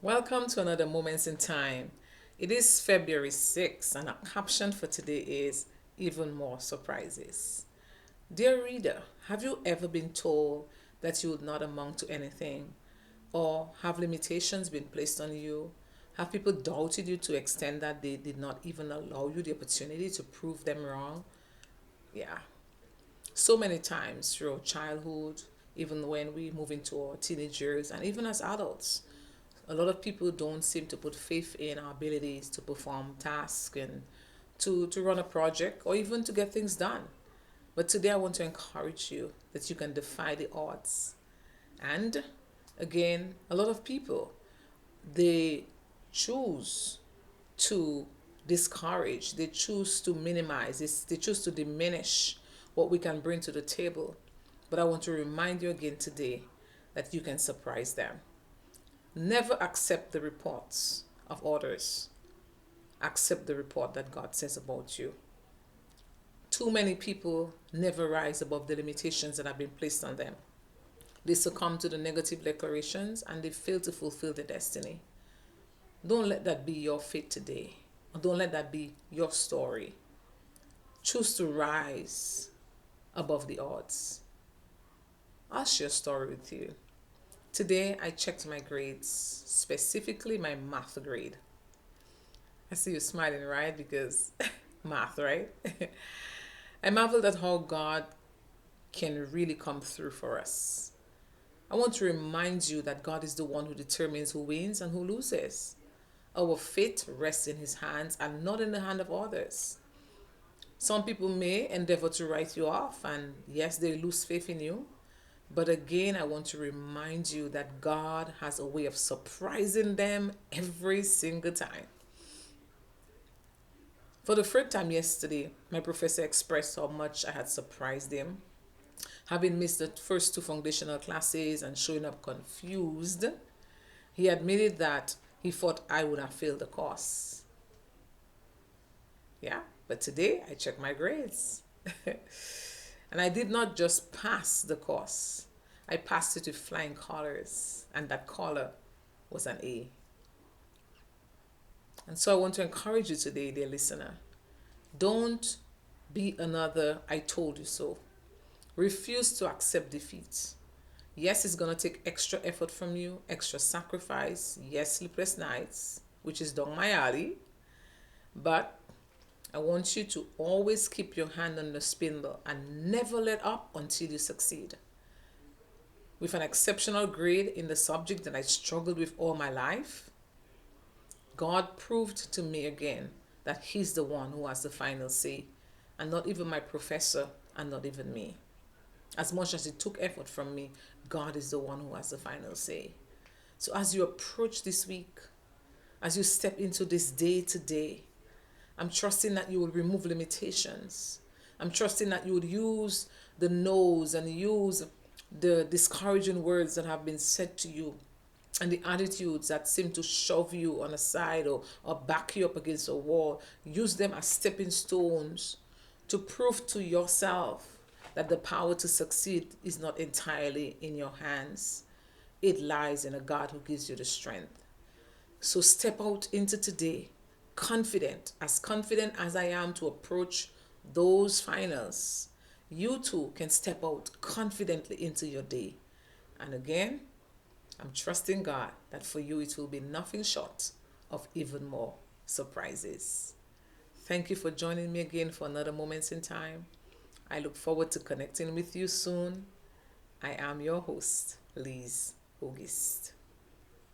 Welcome to another Moments in Time. It is February 6th, and our caption for today is Even More Surprises. Dear reader, have you ever been told that you would not amount to anything? Or have limitations been placed on you? Have people doubted you to extent that they did not even allow you the opportunity to prove them wrong? Yeah, so many times through childhood, even when we move into our teenage years, and even as adults. A lot of people don't seem to put faith in our abilities to perform tasks and to run a project or even to get things done. But today I want to encourage you that you can defy the odds. And again, a lot of people, they choose to discourage, they choose to minimize, they choose to diminish what we can bring to the table. But I want to remind you again today that you can surprise them. Never accept the reports of others. Accept the report that God says about you. Too many people never rise above the limitations that have been placed on them. They succumb to the negative declarations and they fail to fulfill their destiny. Don't let that be your fate today. Don't let that be your story. Choose to rise above the odds. I'll share a story with you. Today I checked my grades, specifically my math grade. I see you smiling, right? Because math, right? I marveled at how God can really come through for us. I want to remind you that God is the one who determines who wins and who loses. Our fate rests in His hands and not in the hand of others. Some people may endeavor to write you off, and yes, they lose faith in you. But again, I want to remind you that God has a way of surprising them every single time. For the third time yesterday, my professor expressed how much I had surprised him. Having missed the first two foundational classes and showing up confused, he admitted that he thought I would have failed the course. Yeah, but today I checked my grades. And I did not just pass the course, I passed it with flying colors, and that color was an A. And so I want to encourage you today, dear listener. Don't be another I told you so. Refuse to accept defeat. Yes, it's going to take extra effort from you, extra sacrifice. Yes, sleepless nights, which is down my alley. But I want you to always keep your hand on the spindle and never let up until you succeed. With an exceptional grade in the subject that I struggled with all my life, God proved to me again that He's the one who has the final say, and not even my professor and not even me. As much as it took effort from me, God is the one who has the final say. So as you approach this week, as you step into this day to day, I'm trusting that you will remove limitations. I'm trusting that you would use the no's and use the discouraging words that have been said to you and the attitudes that seem to shove you on a side or back you up against a wall. Use them as stepping stones to prove to yourself that the power to succeed is not entirely in your hands. It lies in a God who gives you the strength. So step out into today confident as I am to approach those finals. You too can step out confidently into your day. And again, I'm trusting God that for you it will be nothing short of even more surprises. Thank you for joining me again for another Moments in Time. I look forward to connecting with you soon. I am your host, Liz August.